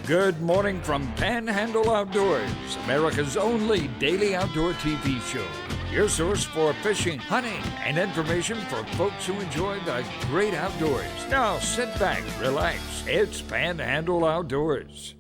Good morning from Panhandle Outdoors, America's only daily outdoor TV show. Your source for fishing, hunting, and information for folks who enjoy the great outdoors. Now sit back, relax. It's Panhandle Outdoors.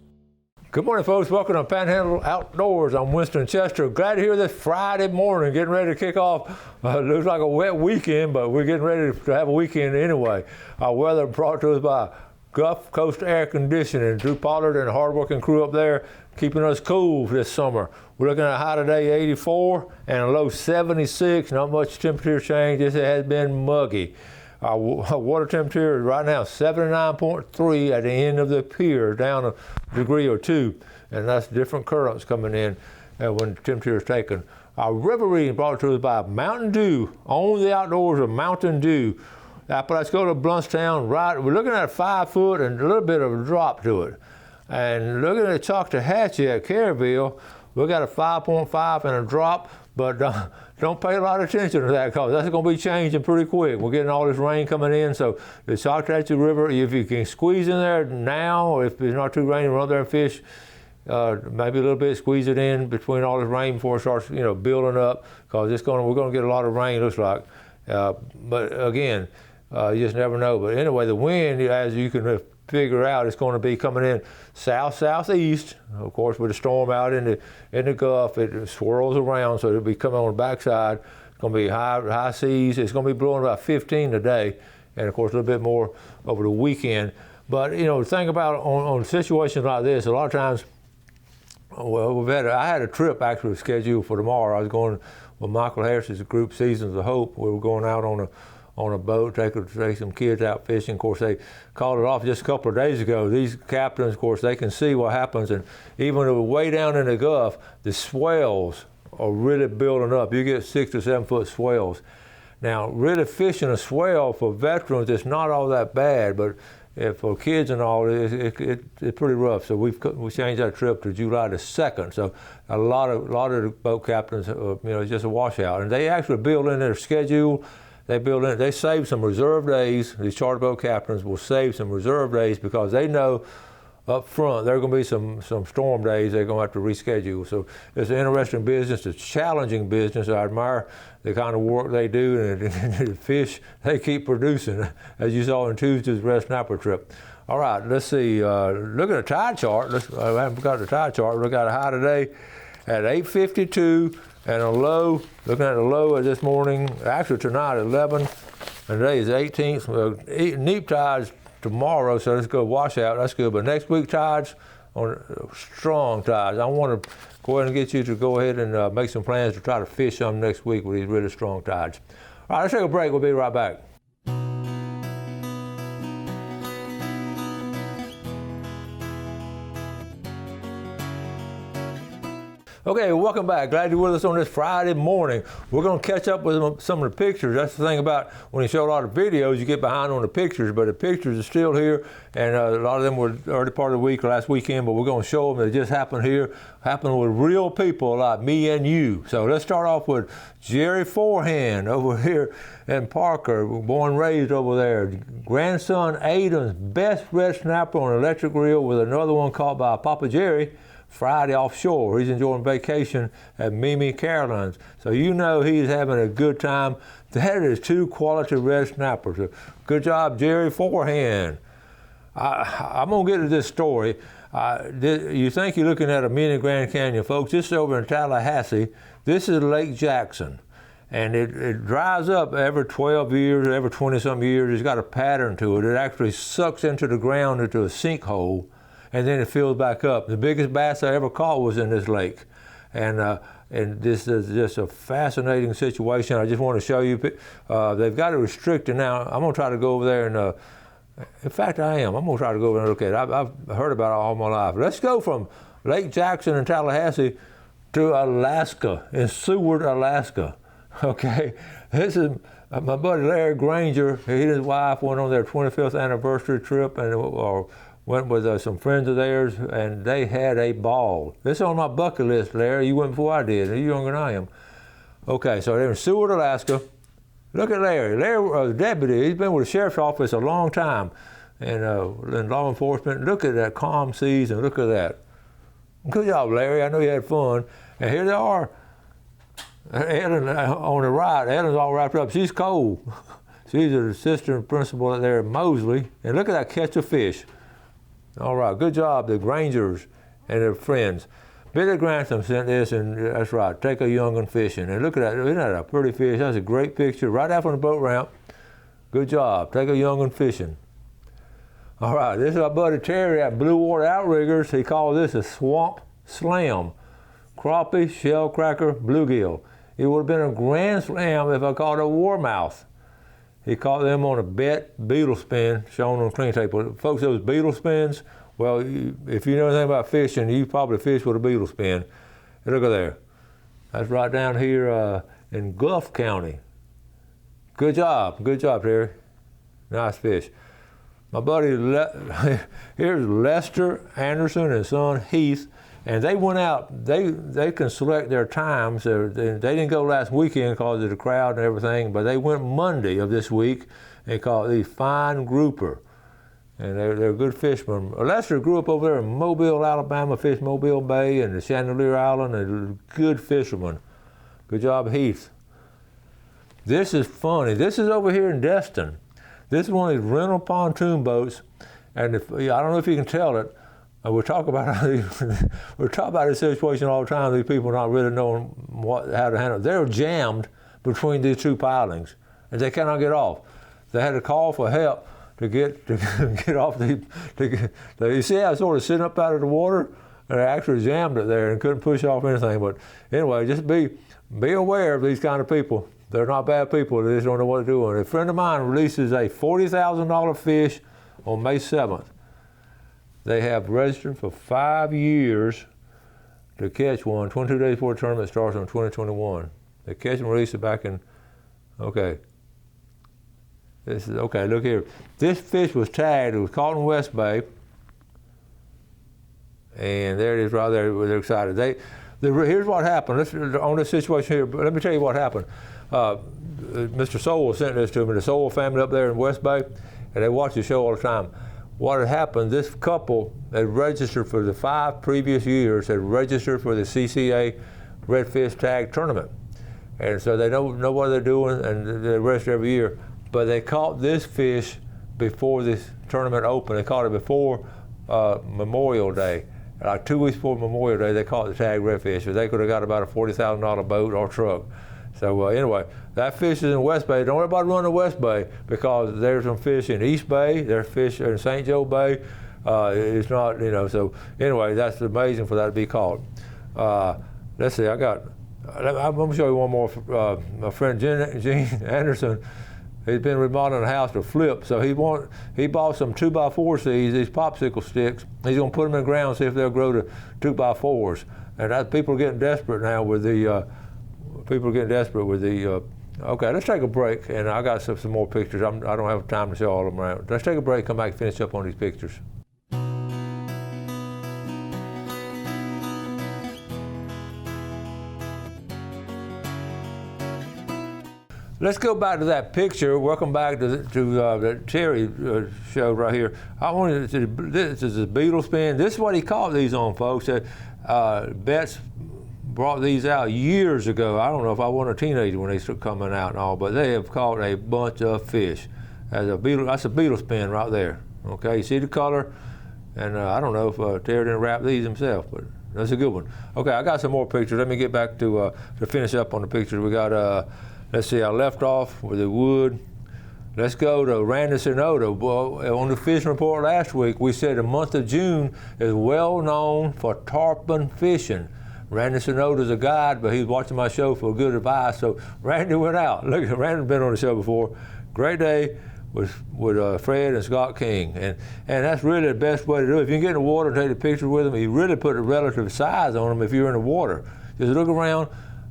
Good morning, folks. Welcome to Panhandle Outdoors. I'm Winston Chester. Glad to hear this Friday morning, getting ready to kick off. Looks like a wet weekend, but we're getting ready to have a weekend anyway. Our weather brought to us by Gulf Coast Air Conditioning. Drew Pollard and a hardworking crew up there keeping us cool this summer. We're looking at a high today, 84, and a low 76. Not much temperature change. This has been muggy. Our water temperature is right now 79.3 at the end of the pier, down a degree or two, and that's different currents coming in when the temperature is taken. Our river reading brought to us by Mountain Dew, on the outdoors of Mountain Dew. Let's go to Bluntstown. Right, we're looking at a 5 foot and a little bit of a drop to it. And looking at Choctawhatchee at Caryville, we got a 5.5 and a drop, but don't pay a lot of attention to that because that's going to be changing pretty quick. We're getting all this rain coming in, so the Choctawhatchee River, if you can squeeze in there now, or if it's not too rainy, run up there and fish, maybe a little bit, squeeze it in between all this rain before it starts, building up, because we're going to get a lot of rain, looks like. But again, you just never know. But anyway, the wind, as you can figure out, it's going to be coming in southeast. Of course, with the storm out in the Gulf, it swirls around, so it'll be coming on the backside. It's going to be high seas. It's going to be blowing about 15 today, and of course a little bit more over the weekend. But think about on situations like this. A lot of times, I had a trip actually scheduled for tomorrow. I was going with Michael Harris's group, Seasons of Hope. We were going out on a boat, take some kids out fishing. Of course, they called it off just a couple of days ago. These captains, of course, they can see what happens, and even way down in the Gulf, the swells are really building up. You get 6 to 7 foot swells. Now, really fishing a swell for veterans, it's not all that bad, but for kids and all, it's pretty rough. So we changed that trip to July the 2nd. So a lot of the boat captains, it's just a washout, and they actually build in their schedule. They save some reserve days. These charter boat captains will save some reserve days because they know up front there are going to be some storm days they're going to have to reschedule. So it's an interesting business. It's a challenging business. I admire the kind of work they do and the fish they keep producing, as you saw in Tuesday's red snapper trip. All right, let's see. Look at the tide chart. I haven't got the tide chart. Look at a high today at 8:52. And a low, looking at the low of this morning, actually tonight at 11, and today is 18th. Neap tides tomorrow, so let's go wash out, that's good. But next week tides, on strong tides. I want to go ahead and get you to go ahead and make some plans to try to fish some next week with these really strong tides. All right, let's take a break. We'll be right back. Okay, welcome back. Glad you're with us on this Friday morning. We're going to catch up with some of the pictures. That's the thing about when you show a lot of videos, you get behind on the pictures, but the pictures are still here, and a lot of them were early part of the week or last weekend, but we're going to show them. They just happened here, happened with real people like me and you. So let's start off with Jerry Forehand over here in Parker, born and raised over there. Grandson Aiden's best red snapper on an electric reel with another one caught by Papa Jerry Friday offshore. He's enjoying vacation at Mimi Caroline's. So he's having a good time. That is 2 quality red snappers. So good job, Jerry Forehand. I'm going to get to this story. You think you're looking at a mini Grand Canyon, folks. This is over in Tallahassee. This is Lake Jackson. And it dries up every 12 years, every 20-some years. It's got a pattern to it. It actually sucks into the ground into a sinkhole, and then it fills back up. The biggest bass I ever caught was in this lake. And this is just a fascinating situation. I just want to show you. They've got it restricted now. I'm going to try to go over there and, in fact, I am. I'm going to try to go over and look at it. I've heard about it all my life. Let's go from Lake Jackson in Tallahassee to Alaska, in Seward, Alaska. Okay, this is my buddy Larry Granger. He and his wife went on their 25th anniversary trip and went with some friends of theirs, and they had a ball. This is on my bucket list, Larry. You went before I did. You're younger than I am. Okay, so they're in Seward, Alaska. Look at Larry. Larry, the deputy, he's been with the sheriff's office a long time. and law enforcement. Look at that calm seas, and look at that. Good job, Larry. I know you had fun. And here they are. Ellen on the right. Ellen's all wrapped up. She's cold. She's an assistant principal there at Mosley. And look at that catch of fish. All right, good job, the Grangers and their friends. Billy Grantham sent this, and that's right, take a young'un fishing. And look at that, isn't that a pretty fish? That's a great picture, right out from the boat ramp. Good job, take a young'un fishing. All right, this is our buddy Terry at Blue Water Outriggers. He calls this a swamp slam. Crappie, shellcracker, bluegill. It would have been a grand slam if I caught a warmouth. He caught them on a bet beetle spin shown on clean tape. Folks, those beetle spins, well, if you know anything about fishing, you probably fish with a beetle spin. And look at there. That's right down here in Gulf County. Good job, Terry. Nice fish. My buddy, here's Lester Anderson and son Heath, and they went out. They can select their times. They didn't go last weekend because of the crowd and everything, but they went Monday of this week and caught these fine grouper, and they're good fishermen. Lester grew up over there in Mobile, Alabama, fished Mobile Bay and the Chandelier Island, and a good fisherman. Good job, Heath. This is funny. This is over here in Destin. This is one of these rental pontoon boats, and I don't know if you can tell it. We talk about this situation all the time. These people not really knowing how to handle it. They're jammed between these two pilings, and they cannot get off. They had to call for help to get off you see how it's sort of sitting up out of the water, and they actually jammed it there and couldn't push off anything. But anyway, just be aware of these kind of people. They're not bad people. They just don't know what to do. And a friend of mine releases a $40,000 fish on May 7th. They have registered for 5 years to catch one, 22 days before the tournament starts on 2021. They catch and release it back in, okay. Okay, look here. This fish was tagged, it was caught in West Bay. And there it is right there, they're excited. Here's what happened, on this situation here, let me tell you what happened. Mr. Sowell sent this to me, the Sowell family up there in West Bay, and they watch the show all the time. What had happened, this couple had registered for the 5 previous years, had registered for the CCA Redfish Tag Tournament. And so they know what they're doing, and they register every year. But they caught this fish before this tournament opened. They caught it before Memorial Day. Like 2 weeks before Memorial Day, they caught the tag redfish. So they could have got about a $40,000 boat or truck. So anyway, that fish is in West Bay. Don't worry about running to West Bay, because there's some fish in East Bay, there's fish in St. Joe Bay. It's not, so anyway, that's amazing for that to be caught. Let's see, I'm going to show you one more. My friend Gene Anderson, he's been remodeling a house to flip, so he bought some 2x4 seeds, these popsicle sticks. He's going to put them in the ground and see if they'll grow to 2x4s. And people are getting desperate now with the, okay, let's take a break, and I got some more pictures. I don't have time to show all of them around. Let's take a break, come back and finish up on these pictures. Let's go back to that picture. Welcome back to the Terry show right here. I wanted to, this is a beetle spin. This is what he caught these on, folks. Betts brought these out years ago. I don't know if I was a teenager when they started coming out and all, but they have caught a bunch of fish. That's a beetle spin right there. Okay, you see the color? And I don't know if Terry didn't wrap these himself, but that's a good one. Okay, I got some more pictures. Let me get back to finish up on the pictures. We got, let's see, I left off with the wood. Let's go to Randy Sonoda. Well, on the fishing report last week, we said the month of June is well known for tarpon fishing. Randy Sonoda's a guide, but he's watching my show for good advice. So Randy went out. Look, Randy's been on the show before. Great day with Fred and Scott King. And that's really the best way to do it. If you can get in the water and take a picture with them, you really put a relative size on them if you're in the water. Just look around,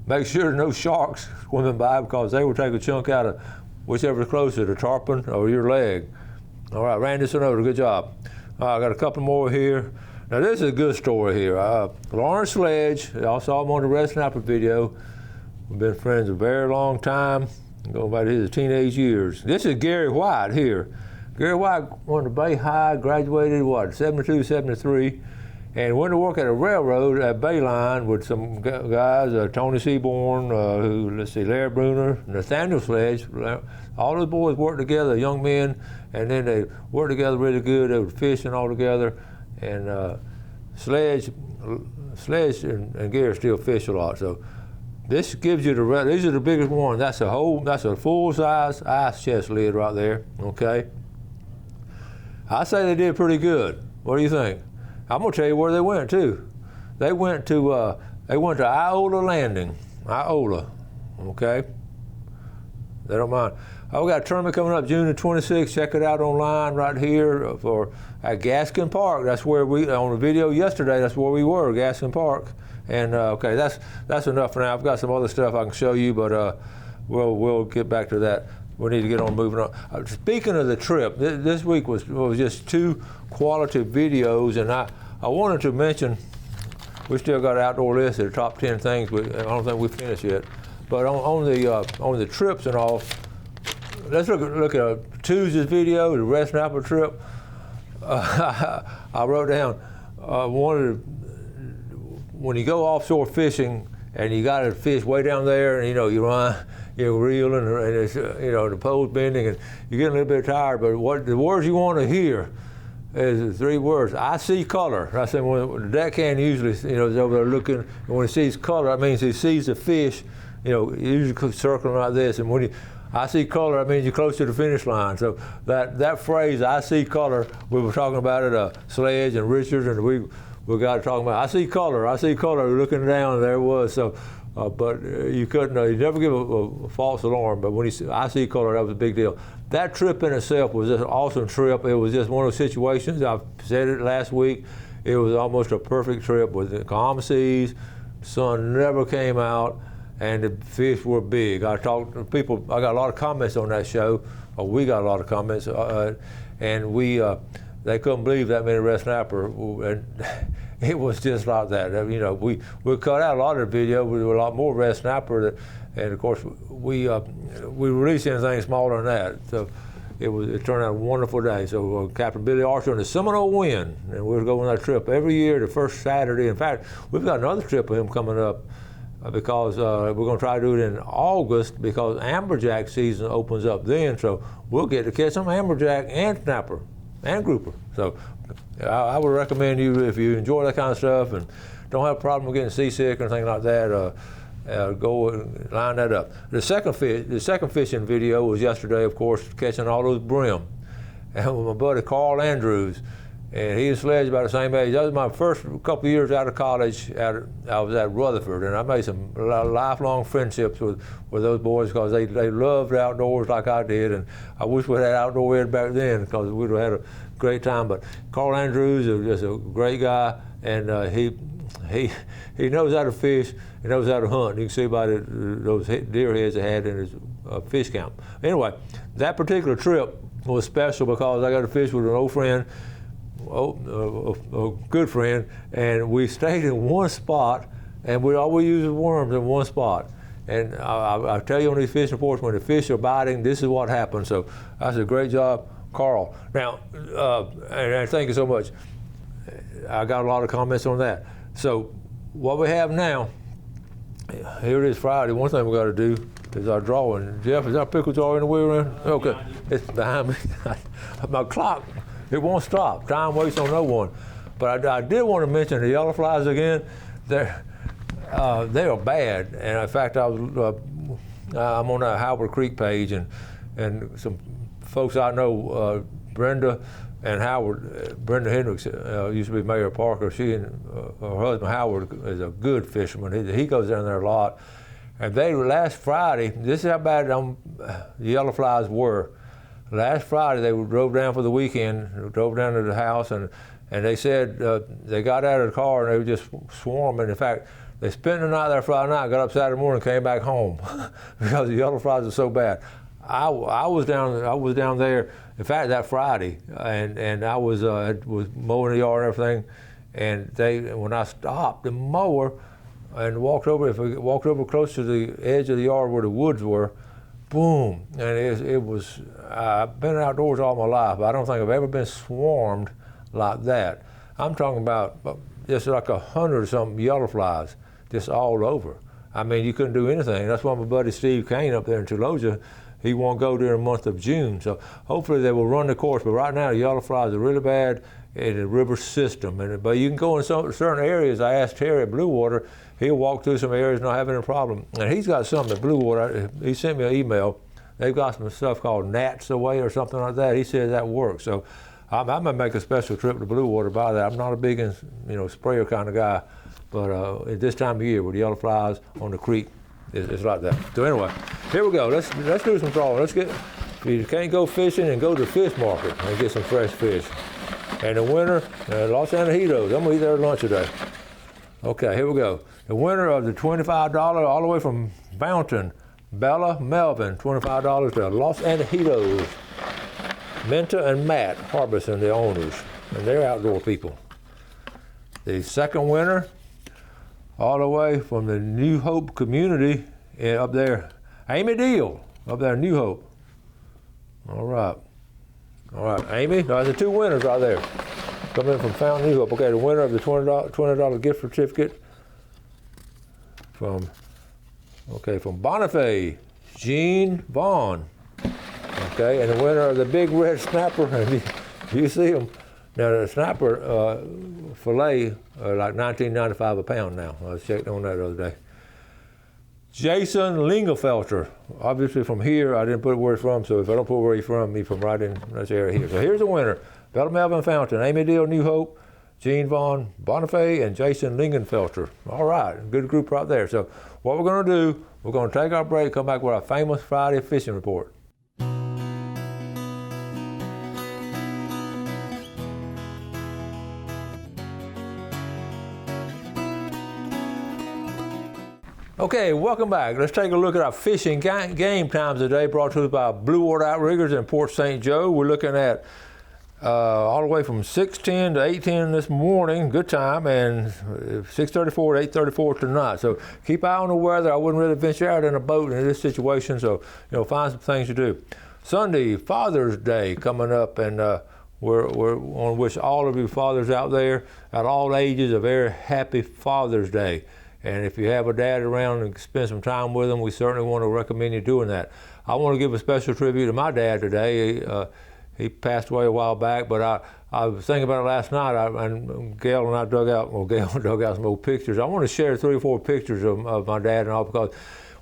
make sure there's no sharks swimming by, because they will take a chunk out of whichever's closer, the tarpon or your leg. All right, Randy Sonoda, good job. I got a couple more here. Now this is a good story here. Lawrence Sledge, I saw him on the Red Snapper video. We've been friends a very long time, going back to his teenage years. This is Gary White here. Gary White went to Bay High, graduated, 72, 73, and went to work at a railroad at Bayline with some guys, Tony Seaborn, Larry Bruner, Nathaniel Sledge. All those boys worked together, young men, and then they worked together really good. They were fishing all together, and Sledge and Gary still fish a lot. So this gives you these are the biggest ones. That's a full-size ice chest lid right there. Okay. I say they did pretty good. What do you think? I'm gonna tell you where they went too. They went to Iola Landing, Iola. Okay. They don't mind. I've got a tournament coming up June the 26th. Check it out online right here at Gaskin Park. That's where on the video yesterday. That's where we were, Gaskin Park. And okay, that's enough for now. I've got some other stuff I can show you, but we'll get back to that. We need to get on moving on. Speaking of the trip, this week was just 2 quality videos, and I wanted to mention we still got an outdoor list of the top 10 things. I don't think we finished yet, but on the trips and all. Let's look at Tuesday's video, the Red Snapper trip. I wrote down when you go offshore fishing and you got to fish way down there, and you're reeling and it's the pole's bending and you're getting a little bit tired. But what the words you want to hear is 3 words. I see color. I said when the deckhand usually is over there looking, and when he sees color, that means he sees the fish. Usually circling like this, and when I see color, that means you're close to the finish line. So that phrase, I see color, we were talking about it, Sledge and Richards, and we got to talk about, I see color, looking down, and there it was. So, but you couldn't, you never give a false alarm, but when I see color, that was a big deal. That trip in itself was just an awesome trip. It was just one of those situations, I said it last week, it was almost a perfect trip with the calm seas, sun never came out, and the fish were big. I talked to people, I got a lot of comments on that show, or we got a lot of comments, and they couldn't believe that many red snapper, and it was just like that. We cut out a lot of the video, we were a lot more red snapper, and of course we released anything smaller than that. So it turned out a wonderful day. So Captain Billy Archer and the Seminole Wind, and we're going on that trip every year, the first Saturday. In fact, we've got another trip with him coming up, because we're going to try to do it in August because amberjack season opens up then, so we'll get to catch some amberjack and snapper and grouper. So I would recommend you, if you enjoy that kind of stuff and don't have a problem with getting seasick or anything like that, go and line that up. The second fishing video was yesterday, of course, catching all those brim. And with my buddy Carl Andrews, and he and Sledge about the same age. That was my first couple of years out of college. I was at Rutherford, and I made some lifelong friendships with those boys because they loved outdoors like I did, and I wish we had outdoor ed back then because we'd have had a great time. But Carl Andrews is just a great guy, and he knows how to fish, he knows how to hunt. You can see by those deer heads they had in his fish camp. Anyway, that particular trip was special because I got to fish with an old friend, a good friend, and we stayed in one spot, and we always use worms in one spot. And I tell you on these fishing reports, when the fish are biting, this is what happens. So that's a great job, Carl. Now, and thank you so much. I got a lot of comments on that. So what we have now, here it is Friday. One thing we got to do is our drawing. Jeff, is our pickle jar in the wheel around? Okay, it's behind me. My clock, it won't stop. Time waits on no one. But I did want to mention the yellow flies again. They are bad. And in fact, I'm on that Howard Creek page, and some folks I know, Brenda and Howard, Brenda Hendricks used to be Mayor of Parker. She and her husband Howard is a good fisherman. He goes down there a lot. And they last Friday, this is how bad the yellow flies were. Last Friday, they drove down for the weekend, drove down to the house, and they said they got out of the car and they were just swarming. In fact, they spent the night there Friday night, got up Saturday morning, came back home because the yellow flies are so bad. I was down there, in fact, that Friday, and I was mowing the yard and everything, and when I stopped the mower and walked over close to the edge of the yard where the woods were, boom. And it was, I've been outdoors all my life, but I don't think I've ever been swarmed like that. I'm talking about just like 100 or something yellow flies just all over. I mean, you couldn't do anything. That's why my buddy Steve Kane up there in Tuloja, he won't go during the month of June. So hopefully they will run the course. But right now the yellow flies are really bad in the river system. But you can go in some certain areas. I asked Terry at Blue Water, he'll walk through some areas not having a problem. And he's got something at Blue Water. He sent me an email. They've got some stuff called gnats away or something like that. He says that works. So I might make a special trip to Blue Water by that. I'm not a big, sprayer kind of guy. But at this time of year with yellow flies on the creek, it's like that. So anyway, here we go. Let's do some trawling. If you can't go fishing, and go to the fish market and get some fresh fish. And the winner, Los Angeles, I'm gonna eat their lunch today. Okay, here we go. The winner of the $25 all the way from Fountain, Bella Melvin, $25 to Los Angeles. Minta and Matt Harbison, the owners, and they're outdoor people. The second winner, all the way from the New Hope community up there, Amy Deal, up there in New Hope. All right, Amy, those are two winners right there. Coming in from Fountain, New Hope. Okay, the winner of the $20 gift certificate from Bonifay, Gene Vaughn. Okay, and the winner of the big red snapper, you see them. Now the snapper fillet like $19.95 a pound now. I was checking on that the other day. Jason Lingelfelter, obviously from here. I didn't put where he's from, so if I don't put where he's from right in this area here. So here's the winner: Bella Melvin Fountain, Amy Deal, New Hope, Gene Vaughn, Bonifay, and Jason Lingelfelter. All right, good group right there. So what we're going to do, we're going to take our break, come back with our famous Friday fishing report. Okay, welcome back. Let's take a look at our fishing game times today, brought to us by Blue Water Outriggers in Port St. Joe. We're looking at all the way from 6:10 to 8:10 this morning, good time, and 6:34 to 8:34 tonight. So keep an eye on the weather. I wouldn't really venture out in a boat in this situation, so find some things to do. Sunday, Father's Day coming up, and we're want to wish all of you fathers out there at all ages a very happy Father's Day. And if you have a dad around and spend some time with him, we certainly want to recommend you doing that. I want to give a special tribute to my dad today. He passed away a while back, but I was thinking about it last night, and Gail and I dug out some old pictures. I want to share 3 or 4 pictures of my dad and all, because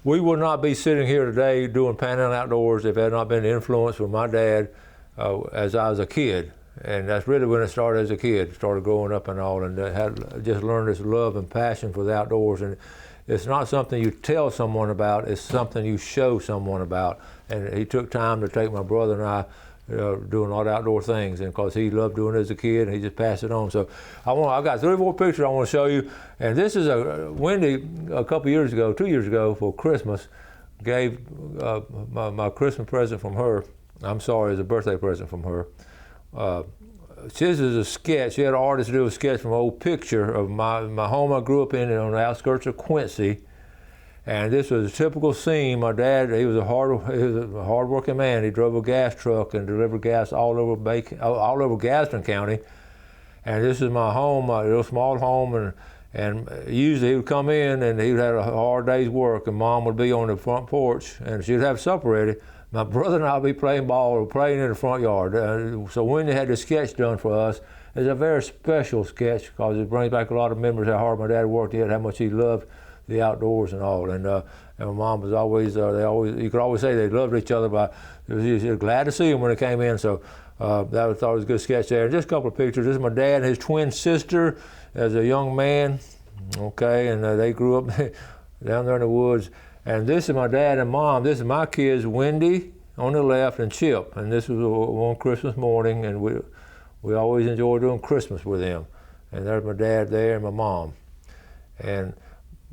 we would not be sitting here today doing Panhandle Outdoors if it had not been the influence from my dad as I was a kid. And that's really when it started as a kid, started growing up and all, and had just learned this love and passion for the outdoors. And it's not something you tell someone about, it's something you show someone about. And he took time to take my brother and I doing all the outdoor things, and because he loved doing it as a kid, and he just passed it on. So I got 3 or 4 pictures I want to show you. And this is Wendy, a couple years ago, 2 years ago for Christmas, gave my Christmas present from her. I'm sorry, it's a birthday present from her. This is a sketch. She had an artist do a sketch from an old picture of my home I grew up in on the outskirts of Quincy. And this was a typical scene. My dad, he was a hard-working man. He drove a gas truck and delivered gas all over Gadsden County. And this is my home, my little small home, and usually he would come in and he would have a hard day's work, and Mom would be on the front porch and she'd have supper ready. My brother and I would be playing ball or playing in the front yard. So when they had this sketch done for us, it's a very special sketch because it brings back a lot of memories how hard my dad worked at, how much he loved the outdoors and all. And my mom was always, you could always say they loved each other, but he was glad to see them when they came in. So I thought it was a good sketch there. And just a couple of pictures. This is my dad and his twin sister as a young man. Okay, and they grew up down there in the woods. And this is my dad and mom. This is my kids, Wendy on the left and Chip. And this was one Christmas morning, and we always enjoy doing Christmas with them. And there's my dad there and my mom. And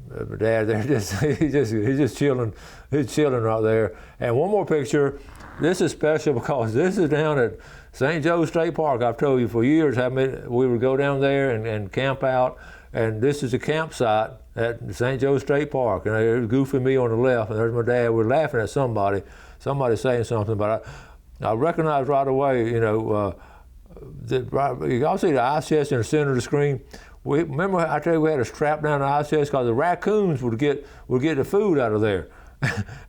my dad there, he's just chilling. He's chilling right there. And one more picture. This is special because this is down at St. Joe State Park. I've told you for years how we would go down there and camp out. And this is a campsite at St. Joe State Park. And there's Goofy and me on the left, and there's my dad. We're laughing at somebody. somebody saying something, but I recognized right away, you know, you all see the ice chest in the center of the screen. Remember I told you we had to strap down the ice chest because the raccoons would get the food out of there.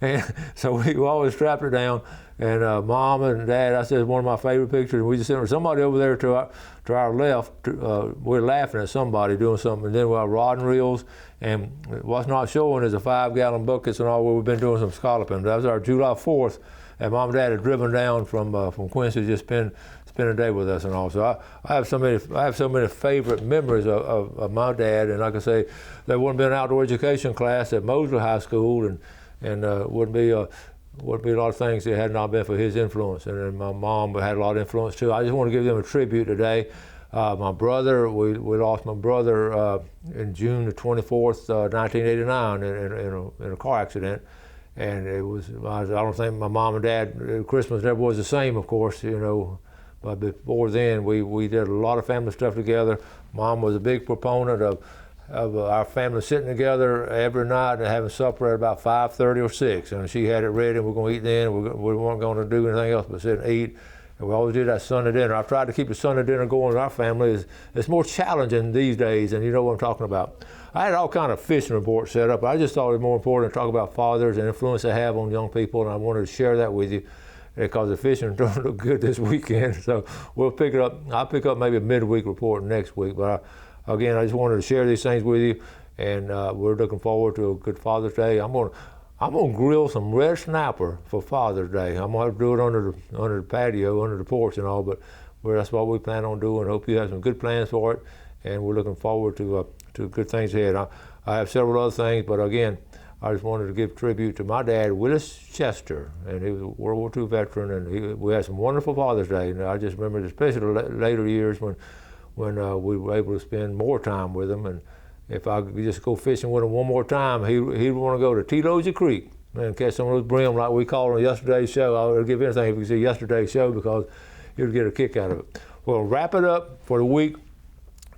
And so we always strapped it down. And Mom and Dad, I said, it's one of my favorite pictures. And we just sent somebody over there to our left. We're laughing at somebody doing something. And then we have rod and reels. And what's not showing is the 5-gallon buckets and all where we've been doing some scalloping. That was our July 4th. And Mom and Dad had driven down from Quincy to just spend a day with us and all. So I have so many favorite memories of my dad. And like I say, there wouldn't be an outdoor education class at Mosley High School, and wouldn't be a lot of things that had not been for his influence. And then my mom had a lot of influence too. I just want to give them a tribute today. My brother, we lost my brother in June the 24th, 1989 in a car accident. And it was, I don't think my mom and dad, Christmas never was the same, of course, you know. But before then, we did a lot of family stuff together. Mom was a big proponent of our family sitting together every night and having supper at about 5:30 or 6. And she had it ready, and we're going to eat then. We weren't going to do anything else but sit and eat. And we always did that Sunday dinner. I've tried to keep the Sunday dinner going in our family. It's more challenging these days, and you know what I'm talking about. I had all kind of fishing reports set up. I just thought it was more important to talk about fathers and influence they have on young people, and I wanted to share that with you because the fishing don't look good this weekend. So we'll pick it up. I'll pick up maybe a midweek report next week. But again, I just wanted to share these things with you, and we're looking forward to a good Father's Day. I'm gonna grill some red snapper for Father's Day. I'm gonna have to do it under the patio, under the porch and all. But that's what we plan on doing. Hope you have some good plans for it, and we're looking forward to good things ahead. I have several other things, but again, I just wanted to give tribute to my dad, Willis Chester, and he was a World War II veteran, and we had some wonderful Father's Day. And I just remember, especially later years when we were able to spend more time with him. And if I could just go fishing with him one more time, he'd want to go to Telosia Creek and catch some of those brim like we called on yesterday's show. I would give anything if you could see yesterday's show because he would get a kick out of it. We'll wrap it up for the week.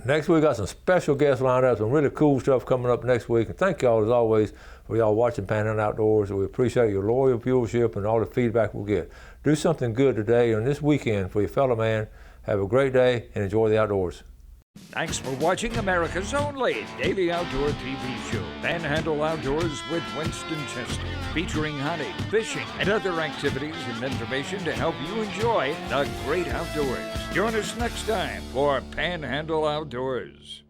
Next week, we got some special guests lined up, some really cool stuff coming up next week. And thank y'all, as always, for y'all watching Panhandle Outdoors. We appreciate your loyal viewership and all the feedback we'll get. Do something good today and this weekend for your fellow man. Have a great day and enjoy the outdoors. Thanks for watching America's only daily outdoor TV show, Panhandle Outdoors with Winston Chester, featuring hunting, fishing, and other activities and information to help you enjoy the great outdoors. Join us next time for Panhandle Outdoors.